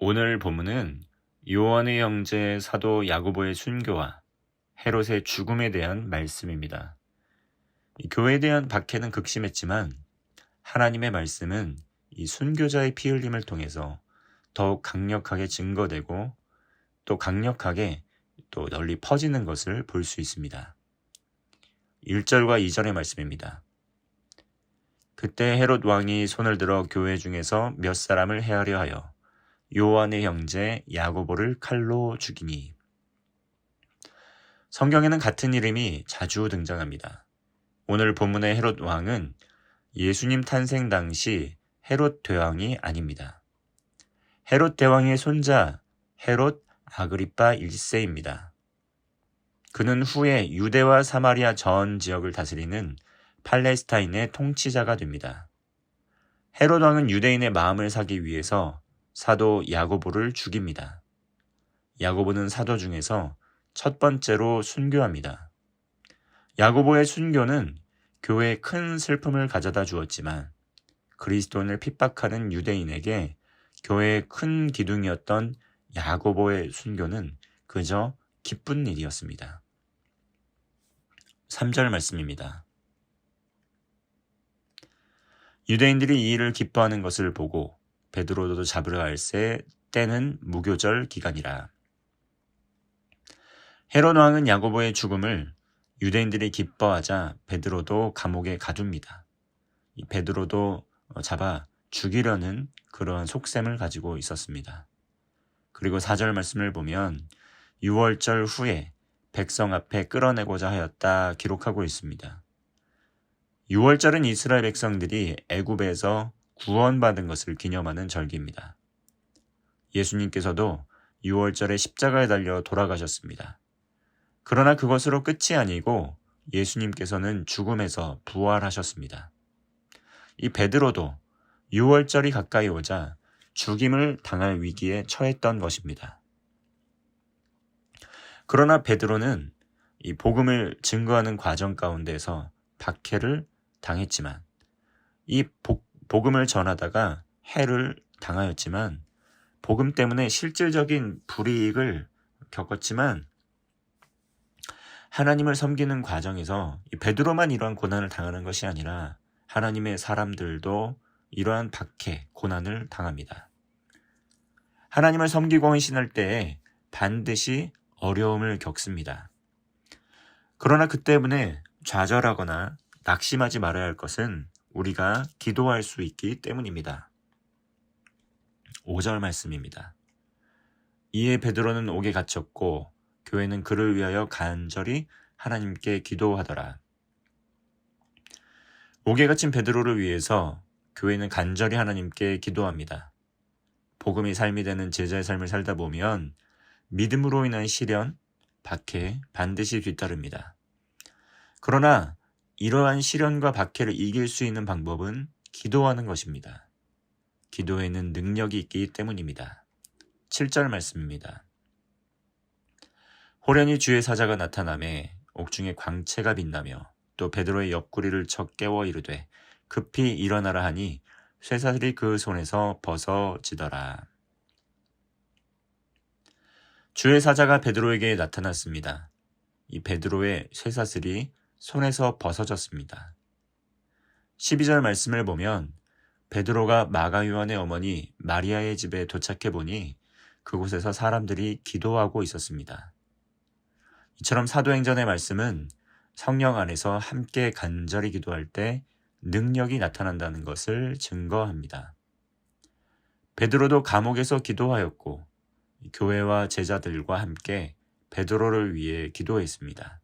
오늘 본문은 요한의 형제 사도 야고보의 순교와 헤롯의 죽음에 대한 말씀입니다. 교회에 대한 박해는 극심했지만 하나님의 말씀은 이 순교자의 피 흘림을 통해서 더욱 강력하게 증거되고 또 강력하게 또 널리 퍼지는 것을 볼 수 있습니다. 1절과 2절의 말씀입니다. 그때 헤롯 왕이 손을 들어 교회 중에서 몇 사람을 해하려 하여 요한의 형제 야고보를 칼로 죽이니. 성경에는 같은 이름이 자주 등장합니다. 오늘 본문의 헤롯 왕은 예수님 탄생 당시 헤롯 대왕이 아닙니다. 헤롯 대왕의 손자 헤롯 아그리파 1세입니다. 그는 후에 유대와 사마리아 전 지역을 다스리는 팔레스타인의 통치자가 됩니다. 헤롯 왕은 유대인의 마음을 사기 위해서 사도 야고보를 죽입니다. 야고보는 사도 중에서 첫 번째로 순교합니다. 야고보의 순교는 교회에 큰 슬픔을 가져다 주었지만 그리스도인을 핍박하는 유대인에게 교회의 큰 기둥이었던 야고보의 순교는 그저 기쁜 일이었습니다. 3절 말씀입니다. 유대인들이 이 일을 기뻐하는 것을 보고 베드로도 잡으러 갈새 때는 무교절 기간이라. 헤롯 왕은 야고보의 죽음을 유대인들이 기뻐하자 베드로도 감옥에 가둡니다. 이 베드로도 잡아 죽이려는 그러한 속셈을 가지고 있었습니다. 그리고 4절 말씀을 보면 6월절 후에 백성 앞에 끌어내고자 하였다 기록하고 있습니다. 6월절은 이스라엘 백성들이 애굽에서 구원받은 것을 기념하는 절기입니다. 예수님께서도 6월절에 십자가에 달려 돌아가셨습니다. 그러나 그것으로 끝이 아니고 예수님께서는 죽음에서 부활하셨습니다. 이 베드로도 6월절이 가까이 오자 죽임을 당할 위기에 처했던 것입니다. 그러나 베드로는 이 복음을 증거하는 과정 가운데서 박해를 당했지만 이 복음을 전하다가 해를 당하였지만 복음 때문에 실질적인 불이익을 겪었지만 하나님을 섬기는 과정에서 이 베드로만 이러한 고난을 당하는 것이 아니라 하나님의 사람들도 이러한 박해, 고난을 당합니다. 하나님을 섬기고 헌신할 때에 반드시 어려움을 겪습니다. 그러나 그 때문에 좌절하거나 낙심하지 말아야 할 것은 우리가 기도할 수 있기 때문입니다. 5절 말씀입니다. 이에 베드로는 옥에 갇혔고 교회는 그를 위하여 간절히 하나님께 기도하더라. 옥에 갇힌 베드로를 위해서 교회는 간절히 하나님께 기도합니다. 복음이 삶이 되는 제자의 삶을 살다 보면 믿음으로 인한 시련, 박해 반드시 뒤따릅니다. 그러나 이러한 시련과 박해를 이길 수 있는 방법은 기도하는 것입니다. 기도에는 능력이 있기 때문입니다. 7절 말씀입니다. 호련히 주의 사자가 나타나매 옥중에 광채가 빛나며 또 베드로의 옆구리를 쳐 깨워 이르되 급히 일어나라 하니 쇠사슬이 그 손에서 벗어지더라. 주의 사자가 베드로에게 나타났습니다. 이 베드로의 쇠사슬이 손에서 벗어졌습니다. 12절 말씀을 보면 베드로가 마가 요한의 어머니 마리아의 집에 도착해 보니 그곳에서 사람들이 기도하고 있었습니다. 이처럼 사도행전의 말씀은 성령 안에서 함께 간절히 기도할 때 능력이 나타난다는 것을 증거합니다. 베드로도 감옥에서 기도하였고 교회와 제자들과 함께 베드로를 위해 기도했습니다.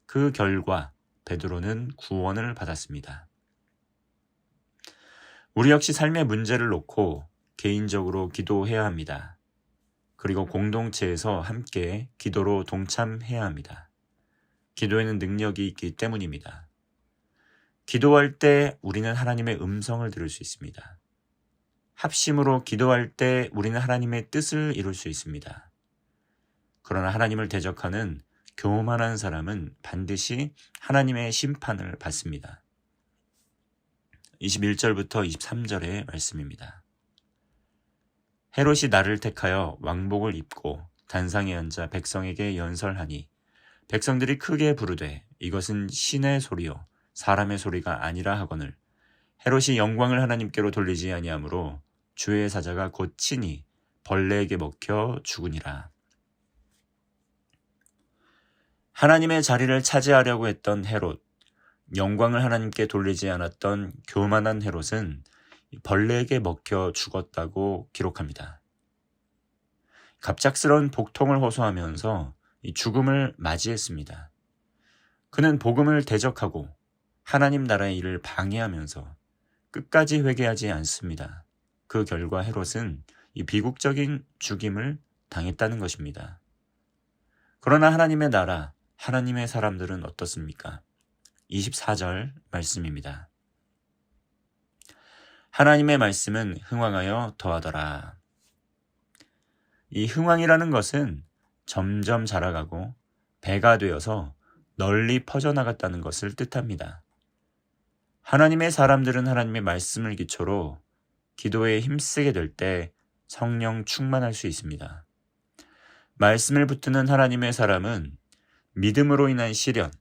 그 결과 베드로는 구원을 받았습니다. 우리 역시 삶의 문제를 놓고 개인적으로 기도해야 합니다. 그리고 공동체에서 함께 기도로 동참해야 합니다. 기도에는 능력이 있기 때문입니다. 기도할 때 우리는 하나님의 음성을 들을 수 있습니다. 합심으로 기도할 때 우리는 하나님의 뜻을 이룰 수 있습니다. 그러나 하나님을 대적하는 교만한 사람은 반드시 하나님의 심판을 받습니다. 21절부터 23절의 말씀입니다. 헤롯이 나를 택하여 왕복을 입고 단상에 앉아 백성에게 연설하니 백성들이 크게 부르되 이것은 신의 소리요 사람의 소리가 아니라 하거늘 헤롯이 영광을 하나님께로 돌리지 아니하므로 주의 사자가 곧 친히 벌레에게 먹혀 죽으니라. 하나님의 자리를 차지하려고 했던 헤롯, 영광을 하나님께 돌리지 않았던 교만한 헤롯은 벌레에게 먹혀 죽었다고 기록합니다. 갑작스러운 복통을 호소하면서 이 죽음을 맞이했습니다. 그는 복음을 대적하고 하나님 나라의 일을 방해하면서 끝까지 회개하지 않습니다. 그 결과 헤롯은 이 비극적인 죽임을 당했다는 것입니다. 그러나 하나님의 나라, 하나님의 사람들은 어떻습니까? 24절 말씀입니다. 하나님의 말씀은 흥왕하여 더하더라. 이 흥왕이라는 것은 점점 자라가고 배가 되어서 널리 퍼져나갔다는 것을 뜻합니다. 하나님의 사람들은 하나님의 말씀을 기초로 기도에 힘쓰게 될 때 성령 충만할 수 있습니다. 말씀을 붙드는 하나님의 사람은 믿음으로 인한 시련,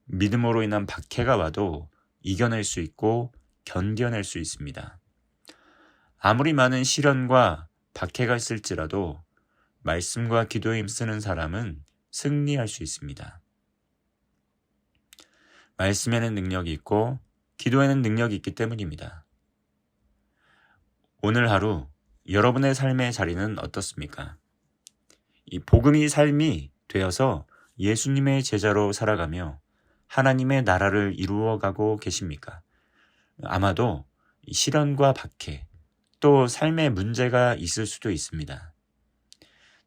믿음으로 인한 박해가 와도 이겨낼 수 있고 견뎌낼 수 있습니다. 아무리 많은 시련과 박해가 있을지라도 말씀과 기도에 힘쓰는 사람은 승리할 수 있습니다. 말씀에는 능력이 있고 기도에는 능력이 있기 때문입니다. 오늘 하루 여러분의 삶의 자리는 어떻습니까? 이 복음이 삶이 되어서 예수님의 제자로 살아가며 하나님의 나라를 이루어가고 계십니까? 아마도 시련과 박해, 또 삶의 문제가 있을 수도 있습니다.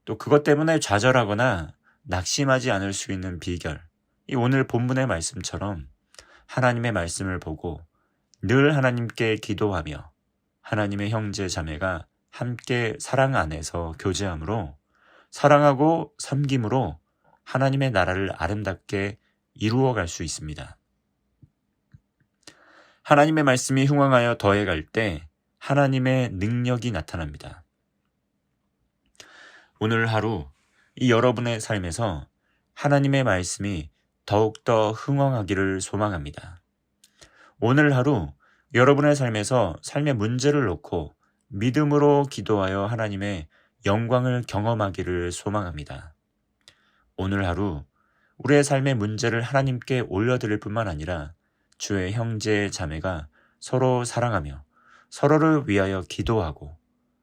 또 그것 때문에 좌절하거나 낙심하지 않을 수 있는 비결, 이 오늘 본문의 말씀처럼 하나님의 말씀을 보고 늘 하나님께 기도하며 하나님의 형제 자매가 함께 사랑 안에서 교제함으로 사랑하고 섬김으로 하나님의 나라를 아름답게 이루어갈 수 있습니다. 하나님의 말씀이 흥왕하여 더해갈 때 하나님의 능력이 나타납니다. 오늘 하루 이 여러분의 삶에서 하나님의 말씀이 더욱더 흥왕하기를 소망합니다. 오늘 하루 여러분의 삶에서 삶의 문제를 놓고 믿음으로 기도하여 하나님의 영광을 경험하기를 소망합니다. 오늘 하루 우리의 삶의 문제를 하나님께 올려드릴 뿐만 아니라 주의 형제 자매가 서로 사랑하며 서로를 위하여 기도하고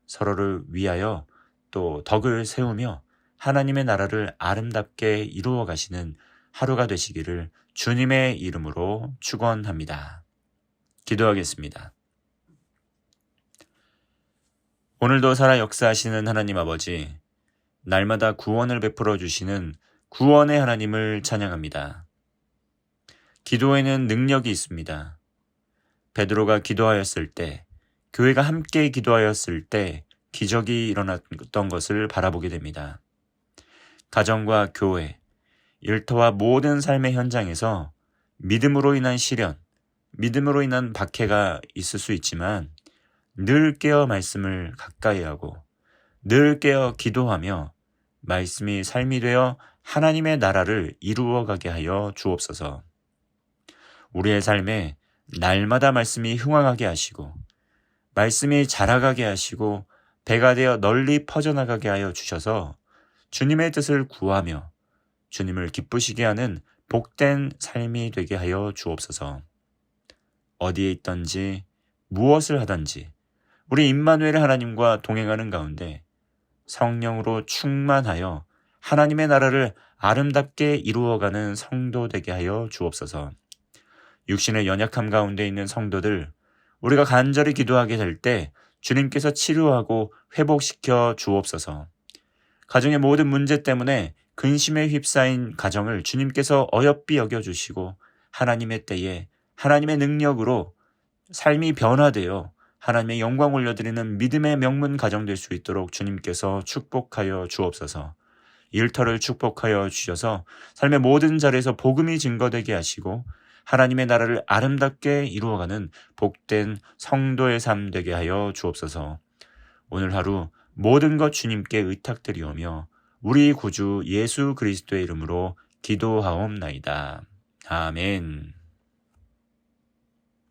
서로를 위하여 또 덕을 세우며 하나님의 나라를 아름답게 이루어 가시는 하루가 되시기를 주님의 이름으로 축원합니다. 기도하겠습니다. 오늘도 살아 역사하시는 하나님 아버지, 날마다 구원을 베풀어 주시는 구원의 하나님을 찬양합니다. 기도에는 능력이 있습니다. 베드로가 기도하였을 때, 교회가 함께 기도하였을 때 기적이 일어났던 것을 바라보게 됩니다. 가정과 교회, 일터와 모든 삶의 현장에서 믿음으로 인한 시련, 믿음으로 인한 박해가 있을 수 있지만 늘 깨어 말씀을 가까이 하고 늘 깨어 기도하며 말씀이 삶이 되어 하나님의 나라를 이루어가게 하여 주옵소서. 우리의 삶에 날마다 말씀이 흥왕하게 하시고 말씀이 자라가게 하시고 배가 되어 널리 퍼져나가게 하여 주셔서 주님의 뜻을 구하며 주님을 기쁘시게 하는 복된 삶이 되게 하여 주옵소서. 어디에 있든지 무엇을 하든지 우리 임마누엘 하나님과 동행하는 가운데 성령으로 충만하여 하나님의 나라를 아름답게 이루어가는 성도 되게 하여 주옵소서. 육신의 연약함 가운데 있는 성도들, 우리가 간절히 기도하게 될 때 주님께서 치료하고 회복시켜 주옵소서. 가정의 모든 문제 때문에 근심에 휩싸인 가정을 주님께서 어여삐 여겨주시고 하나님의 때에 하나님의 능력으로 삶이 변화되어 하나님의 영광 올려드리는 믿음의 명문 가정 될 수 있도록 주님께서 축복하여 주옵소서. 일터를 축복하여 주셔서 삶의 모든 자리에서 복음이 증거되게 하시고 하나님의 나라를 아름답게 이루어가는 복된 성도의 삶 되게 하여 주옵소서. 오늘 하루 모든 것 주님께 의탁드리오며 우리 구주 예수 그리스도의 이름으로 기도하옵나이다. 아멘.